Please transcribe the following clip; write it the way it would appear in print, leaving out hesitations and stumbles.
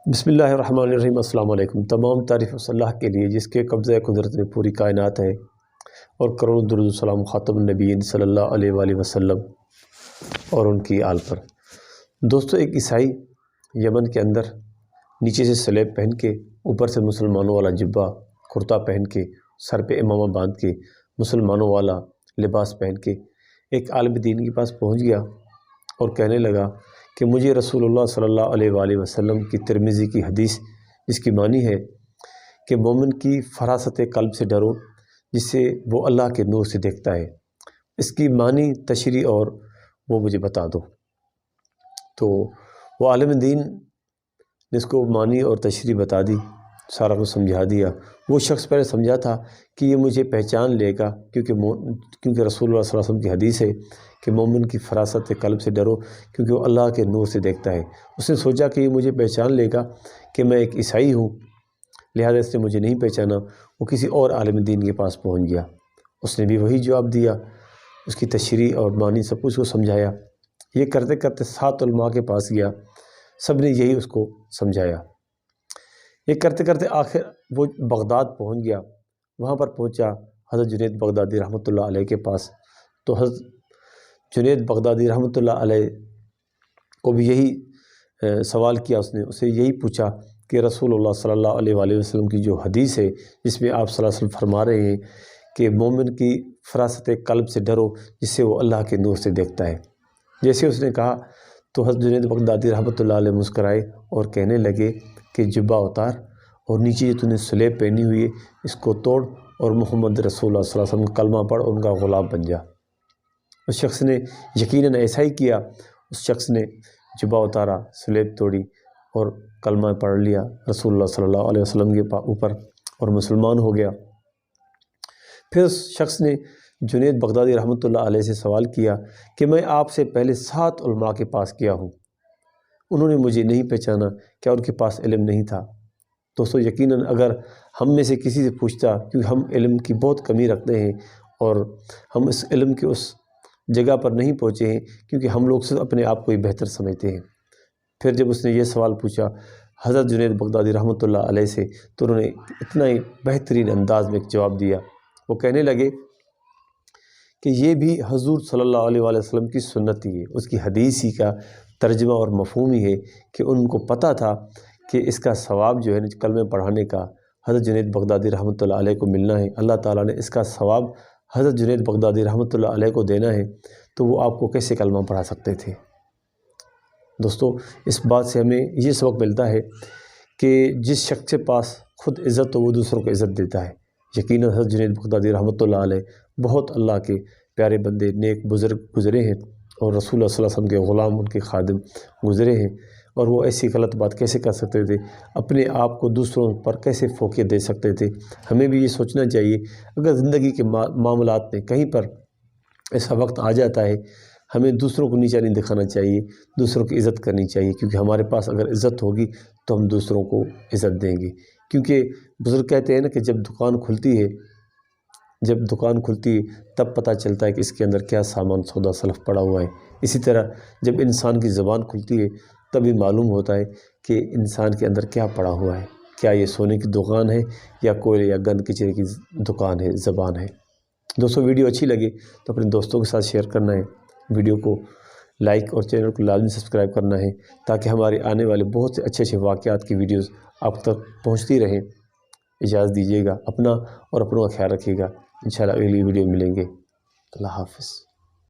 بسم اللہ الرحمن الرحیم۔ السلام علیکم۔ تمام تعریف اس اللہ کے لیے جس کے قبضہ قدرت میں پوری کائنات ہے، اور کروڑوں درود و سلام خاتم النبیین صلی اللہ علیہ وآلہ وسلم اور ان کی آل پر۔ دوستو، ایک عیسائی یمن کے اندر نیچے سے سلیب پہن کے، اوپر سے مسلمانوں والا جبہ کرتا پہن کے، سر پہ امامہ باندھ کے، مسلمانوں والا لباس پہن کے ایک عالم دین کے پاس پہنچ گیا اور کہنے لگا کہ مجھے رسول اللہ صلی اللہ علیہ وآلہ وسلم کی ترمذی کی حدیث، جس کی معنی ہے کہ مومن کی فراست قلب سے ڈرو جس سے وہ اللہ کے نور سے دیکھتا ہے، اس کی معنی تشریح اور وہ مجھے بتا دو۔ تو وہ عالم دین نے اس کو معنی اور تشریح بتا دی، سارا کچھ سمجھا دیا۔ وہ شخص پہلے سمجھا تھا کہ یہ مجھے پہچان لے گا، کیونکہ رسول اللہ صلی اللہ علیہ وسلم کی حدیث ہے کہ مومن کی فراست قلب سے ڈرو کیونکہ وہ اللہ کے نور سے دیکھتا ہے۔ اس نے سوچا کہ یہ مجھے پہچان لے گا کہ میں ایک عیسائی ہوں، لہذا اس نے مجھے نہیں پہچانا۔ وہ کسی اور عالم دین کے پاس پہنچ گیا، اس نے بھی وہی جواب دیا، اس کی تشریح اور معنی سب کچھ کو سمجھایا۔ یہ کرتے کرتے 7 علماء کے پاس گیا، سب نے یہی اس کو سمجھایا۔ یہ کرتے کرتے آخر وہ بغداد پہنچ گیا۔ وہاں پر پہنچا حضرت جنید بغدادی رحمۃ اللہ علیہ کے پاس۔ تو حضرت جنید بغدادی رحمۃ اللہ علیہ کو بھی یہی سوال کیا، اسے یہی پوچھا کہ رسول اللہ صلی اللہ علیہ وآلہ وسلم کی جو حدیث ہے جس میں آپ صلی اللہ علیہ وسلم فرما رہے ہیں کہ مومن کی فراست قلب سے ڈرو جس سے وہ اللہ کے نور سے دیکھتا ہے، جیسے اس نے کہا تو حضرت جنید بغدادی رحمۃ اللہ علیہ مسکرائے اور کہنے لگے کہ جبہ اتار اور نیچے جو تو نے سلیب پہنی ہوئی ہے اس کو توڑ اور محمد رسول اللہ صلی اللہ علیہ وسلم کا کلمہ پڑھ اور ان کا غلام بن جا۔ اس شخص نے یقیناً ایسا ہی کیا۔ اس شخص نے جبہ اتارا، سلیب توڑی اور کلمہ پڑھ لیا رسول اللہ صلی اللہ علیہ وسلم کے اوپر اور مسلمان ہو گیا۔ پھر اس شخص نے جنید بغدادی رحمۃ اللہ علیہ سے سوال کیا کہ میں آپ سے پہلے 7 علماء کے پاس گیا ہوں، انہوں نے مجھے نہیں پہچانا، کیا ان کے پاس علم نہیں تھا؟ دوستو، یقیناً اگر ہم میں سے کسی سے پوچھتا، کیونکہ ہم علم کی بہت کمی رکھتے ہیں اور ہم اس علم کے اس جگہ پر نہیں پہنچے ہیں کیونکہ ہم لوگ صرف اپنے آپ کو ہی بہتر سمجھتے ہیں۔ پھر جب اس نے یہ سوال پوچھا حضرت جنید بغدادی رحمۃ اللہ علیہ سے تو انہوں نے اتنا ہی بہترین انداز میں ایک جواب دیا۔ وہ کہنے لگے کہ یہ بھی حضور صلی اللہ علیہ وآلہ وسلم کی سنت ہی ہے، اس کی حدیث ہی کا ترجمہ اور مفہوم ہی ہے کہ ان کو پتہ تھا کہ اس کا ثواب جو ہے کلمہ پڑھانے کا حضرت جنید بغدادی رحمۃ اللہ علیہ کو ملنا ہے، اللہ تعالیٰ نے اس کا ثواب حضرت جنید بغدادی رحمۃ اللہ علیہ کو دینا ہے، تو وہ آپ کو کیسے کلمہ پڑھا سکتے تھے؟ دوستو، اس بات سے ہمیں یہ سبق ملتا ہے کہ جس شخص کے پاس خود عزت ہو وہ دوسروں کو عزت دیتا ہے۔ یقیناً حضرت جنید بغدادی رحمۃ اللہ علیہ بہت اللہ کے پیارے بندے، نیک بزرگ گزرے ہیں اور رسول اللہ صلی اللہ علیہ وسلم کے غلام، ان کے خادم گزرے ہیں، اور وہ ایسی غلط بات کیسے کر سکتے تھے؟ اپنے آپ کو دوسروں پر کیسے فوقیت دے سکتے تھے؟ ہمیں بھی یہ سوچنا چاہیے، اگر زندگی کے معاملات میں کہیں پر ایسا وقت آ جاتا ہے، ہمیں دوسروں کو نیچا نہیں دکھانا چاہیے، دوسروں کی عزت کرنی چاہیے، کیونکہ ہمارے پاس اگر عزت ہوگی تو ہم دوسروں کو عزت دیں گے۔ کیونکہ بزرگ کہتے ہیں نا کہ جب دکان کھلتی ہے تب پتہ چلتا ہے کہ اس کے اندر کیا سامان سودا سلف پڑا ہوا ہے۔ اسی طرح جب انسان کی زبان کھلتی ہے تبھی معلوم ہوتا ہے کہ انسان کے اندر کیا پڑا ہوا ہے، کیا یہ سونے کی دکان ہے یا کوئلے یا گند کچرے کی دکان ہے، زبان ہے۔ دوستو، ویڈیو اچھی لگے تو اپنے دوستوں کے ساتھ شیئر کرنا ہے، ویڈیو کو لائک اور چینل کو لازمی سبسکرائب کرنا ہے تاکہ ہمارے آنے والے بہت سے اچھے واقعات کی ویڈیوز آپ تک پہنچتی رہیں۔ اجازت دیجیے گا، اپنا اور اپنوں کا خیال رکھیے گا۔ انشاءاللہ اگلی ویڈیو ملیں گے۔ اللہ حافظ۔